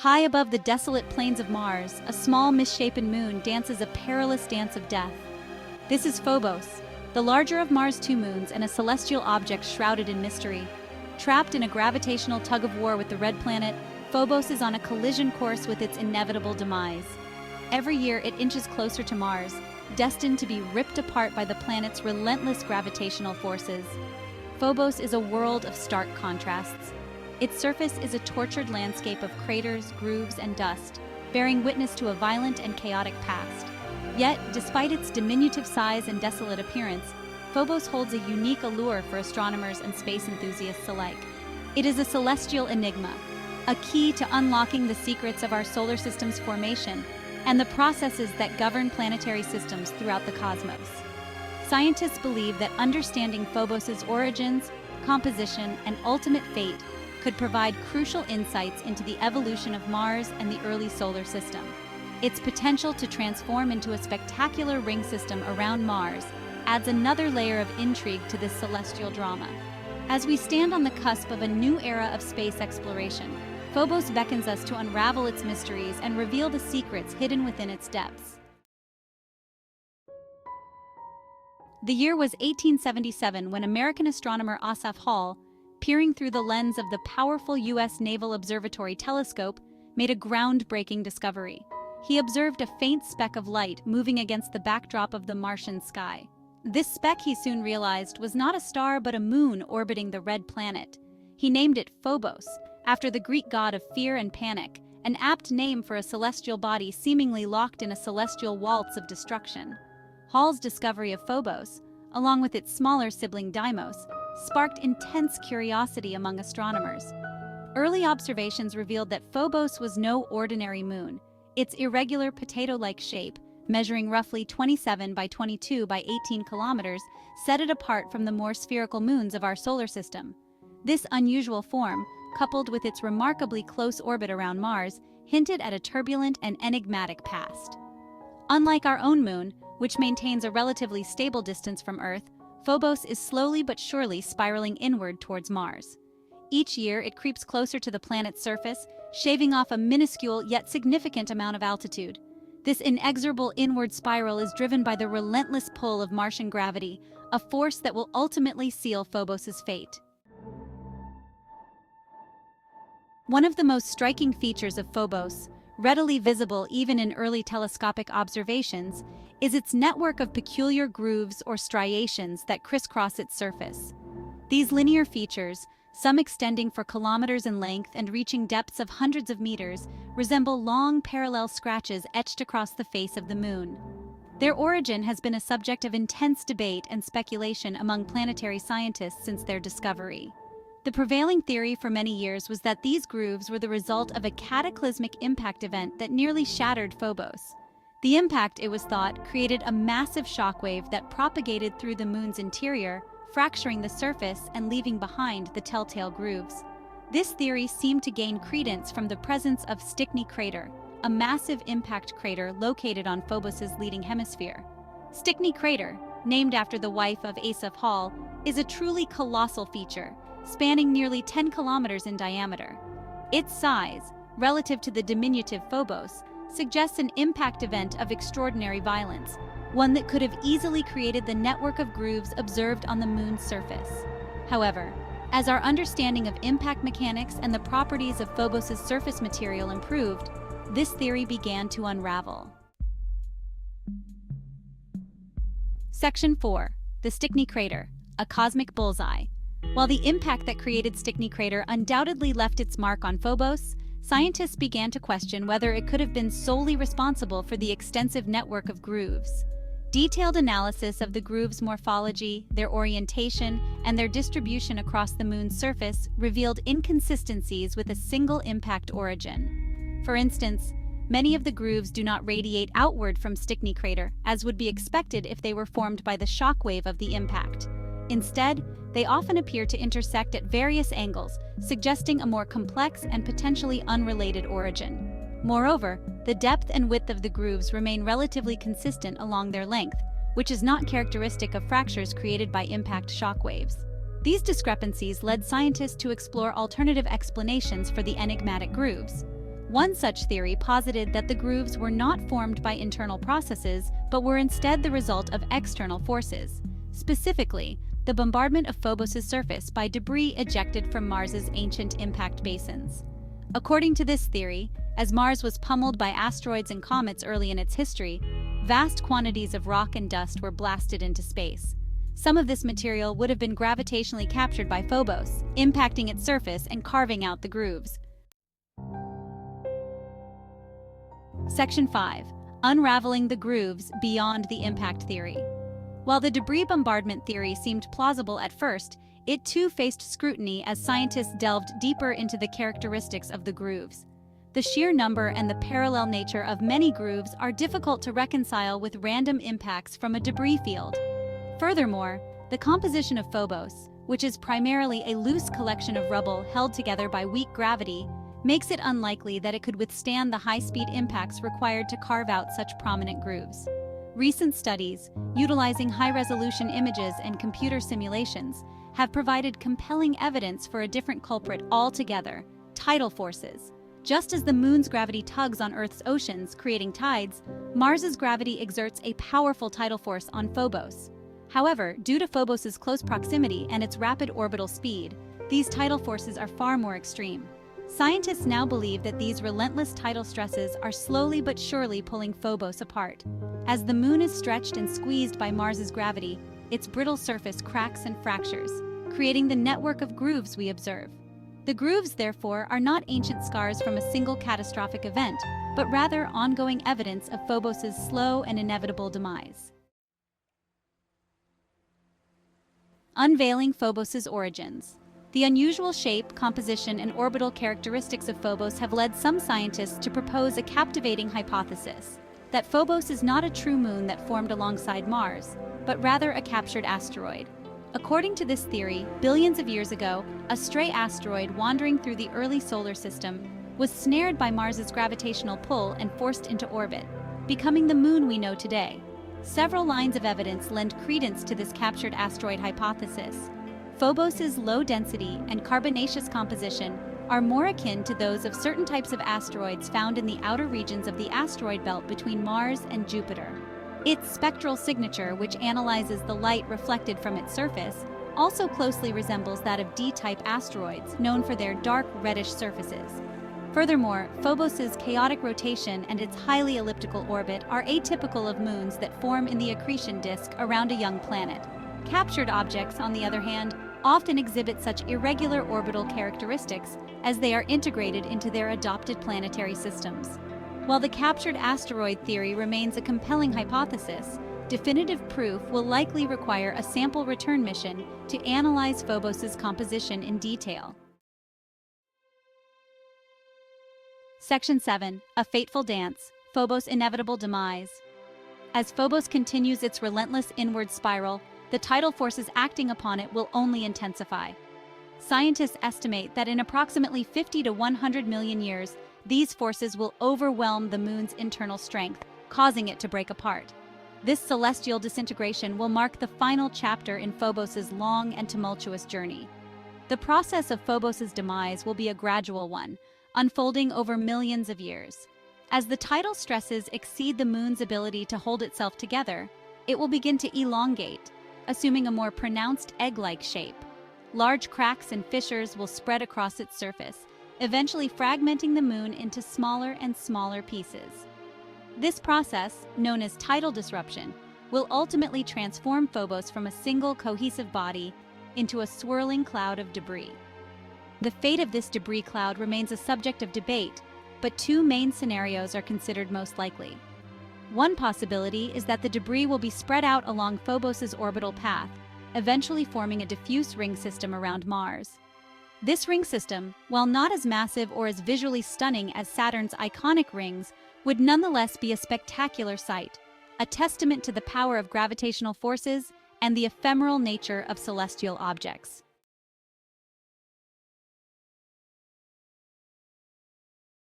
High above the desolate plains of Mars, a small misshapen moon dances a perilous dance of death. This is Phobos, the larger of Mars' two moons and a celestial object shrouded in mystery. Trapped in a gravitational tug-of-war with the red planet, Phobos is on a collision course with its inevitable demise. Every year it inches closer to Mars, destined to be ripped apart by the planet's relentless gravitational forces. Phobos is a world of stark contrasts. Its surface is a tortured landscape of craters, grooves, and dust, bearing witness to a violent and chaotic past. Yet, despite its diminutive size and desolate appearance, Phobos holds a unique allure for astronomers and space enthusiasts alike. It is a celestial enigma, a key to unlocking the secrets of our solar system's formation and the processes that govern planetary systems throughout the cosmos. Scientists believe that understanding Phobos's origins, composition, and ultimate fate could provide crucial insights into the evolution of Mars and the early solar system. Its potential to transform into a spectacular ring system around Mars adds another layer of intrigue to this celestial drama. As we stand on the cusp of a new era of space exploration, Phobos beckons us to unravel its mysteries and reveal the secrets hidden within its depths. The year was 1877 when American astronomer Assaf Hall, peering through the lens of the powerful U.S. Naval Observatory telescope, made a groundbreaking discovery. He observed a faint speck of light moving against the backdrop of the Martian sky. This speck, he soon realized, was not a star but a moon orbiting the red planet. He named it Phobos, after the Greek god of fear and panic, an apt name for a celestial body seemingly locked in a celestial waltz of destruction. Hall's discovery of Phobos, along with its smaller sibling Deimos, sparked intense curiosity among astronomers. Early observations revealed that Phobos was no ordinary moon. Its irregular potato-like shape, measuring roughly 27 by 22 by 18 kilometers, set it apart from the more spherical moons of our solar system. This unusual form, coupled with its remarkably close orbit around Mars, hinted at a turbulent and enigmatic past. Unlike our own moon, which maintains a relatively stable distance from Earth, Phobos is slowly but surely spiraling inward towards Mars. Each year, it creeps closer to the planet's surface, shaving off a minuscule yet significant amount of altitude. This inexorable inward spiral is driven by the relentless pull of Martian gravity, a force that will ultimately seal Phobos's fate. One of the most striking features of Phobos, readily visible even in early telescopic observations, is its network of peculiar grooves or striations that crisscross its surface. These linear features, some extending for kilometers in length and reaching depths of hundreds of meters, resemble long parallel scratches etched across the face of the moon. Their origin has been a subject of intense debate and speculation among planetary scientists since their discovery. The prevailing theory for many years was that these grooves were the result of a cataclysmic impact event that nearly shattered Phobos. The impact, it was thought, created a massive shockwave that propagated through the moon's interior, fracturing the surface and leaving behind the telltale grooves. This theory seemed to gain credence from the presence of Stickney crater, a massive impact crater located on Phobos's leading hemisphere. Stickney crater, named after the wife of Assaf Hall, is a truly colossal feature, spanning nearly 10 kilometers in diameter. Its size, relative to the diminutive Phobos, suggests an impact event of extraordinary violence, one that could have easily created the network of grooves observed on the moon's surface. However, as our understanding of impact mechanics and the properties of Phobos's surface material improved, this theory began to unravel. Section 4. The Stickney Crater, a Cosmic Bullseye. While the impact that created Stickney crater undoubtedly left its mark on Phobos, scientists began to question whether it could have been solely responsible for the extensive network of grooves. Detailed analysis of the grooves' morphology, their orientation, and their distribution across the moon's surface revealed inconsistencies with a single impact origin. For instance, many of the grooves do not radiate outward from Stickney crater, as would be expected if they were formed by the shockwave of the impact. Instead, they often appear to intersect at various angles, suggesting a more complex and potentially unrelated origin. Moreover, the depth and width of the grooves remain relatively consistent along their length, which is not characteristic of fractures created by impact shockwaves. These discrepancies led scientists to explore alternative explanations for the enigmatic grooves. One such theory posited that the grooves were not formed by internal processes, but were instead the result of external forces. Specifically, the bombardment of Phobos' surface by debris ejected from Mars's ancient impact basins. According to this theory, as Mars was pummeled by asteroids and comets early in its history, vast quantities of rock and dust were blasted into space. Some of this material would have been gravitationally captured by Phobos, impacting its surface and carving out the grooves. Section 5. Unraveling the grooves beyond the impact theory. While the debris bombardment theory seemed plausible at first, it too faced scrutiny as scientists delved deeper into the characteristics of the grooves. The sheer number and the parallel nature of many grooves are difficult to reconcile with random impacts from a debris field. Furthermore, the composition of Phobos, which is primarily a loose collection of rubble held together by weak gravity, makes it unlikely that it could withstand the high-speed impacts required to carve out such prominent grooves. Recent studies, utilizing high-resolution images and computer simulations, have provided compelling evidence for a different culprit altogether: tidal forces. Just as the moon's gravity tugs on Earth's oceans, creating tides, Mars's gravity exerts a powerful tidal force on Phobos. However, due to Phobos' close proximity and its rapid orbital speed, these tidal forces are far more extreme. Scientists now believe that these relentless tidal stresses are slowly but surely pulling Phobos apart. As the moon is stretched and squeezed by Mars's gravity, its brittle surface cracks and fractures, creating the network of grooves we observe. The grooves, therefore, are not ancient scars from a single catastrophic event, but rather ongoing evidence of Phobos' slow and inevitable demise. Unveiling Phobos' origins. The unusual shape, composition, and orbital characteristics of Phobos have led some scientists to propose a captivating hypothesis: that Phobos is not a true moon that formed alongside Mars, but rather a captured asteroid. According to this theory, billions of years ago, a stray asteroid wandering through the early solar system was snared by Mars's gravitational pull and forced into orbit, becoming the moon we know today. Several lines of evidence lend credence to this captured asteroid hypothesis. Phobos' low density and carbonaceous composition are more akin to those of certain types of asteroids found in the outer regions of the asteroid belt between Mars and Jupiter. Its spectral signature, which analyzes the light reflected from its surface, also closely resembles that of D-type asteroids, known for their dark reddish surfaces. Furthermore, Phobos' chaotic rotation and its highly elliptical orbit are atypical of moons that form in the accretion disk around a young planet. Captured objects, on the other hand, often exhibit such irregular orbital characteristics as they are integrated into their adopted planetary systems. While the captured asteroid theory remains a compelling hypothesis, definitive proof will likely require a sample return mission to analyze Phobos' composition in detail. Section 7. A Fateful Dance, Phobos' Inevitable Demise. As Phobos continues its relentless inward spiral, the tidal forces acting upon it will only intensify. Scientists estimate that in approximately 50 to 100 million years, these forces will overwhelm the moon's internal strength, causing it to break apart. This celestial disintegration will mark the final chapter in Phobos' long and tumultuous journey. The process of Phobos' demise will be a gradual one, unfolding over millions of years. As the tidal stresses exceed the moon's ability to hold itself together, it will begin to elongate, assuming a more pronounced egg-like shape. Large cracks and fissures will spread across its surface, eventually fragmenting the moon into smaller and smaller pieces. This process, known as tidal disruption, will ultimately transform Phobos from a single cohesive body into a swirling cloud of debris. The fate of this debris cloud remains a subject of debate, but two main scenarios are considered most likely. One possibility is that the debris will be spread out along Phobos' orbital path, eventually forming a diffuse ring system around Mars. This ring system, while not as massive or as visually stunning as Saturn's iconic rings, would nonetheless be a spectacular sight, a testament to the power of gravitational forces and the ephemeral nature of celestial objects.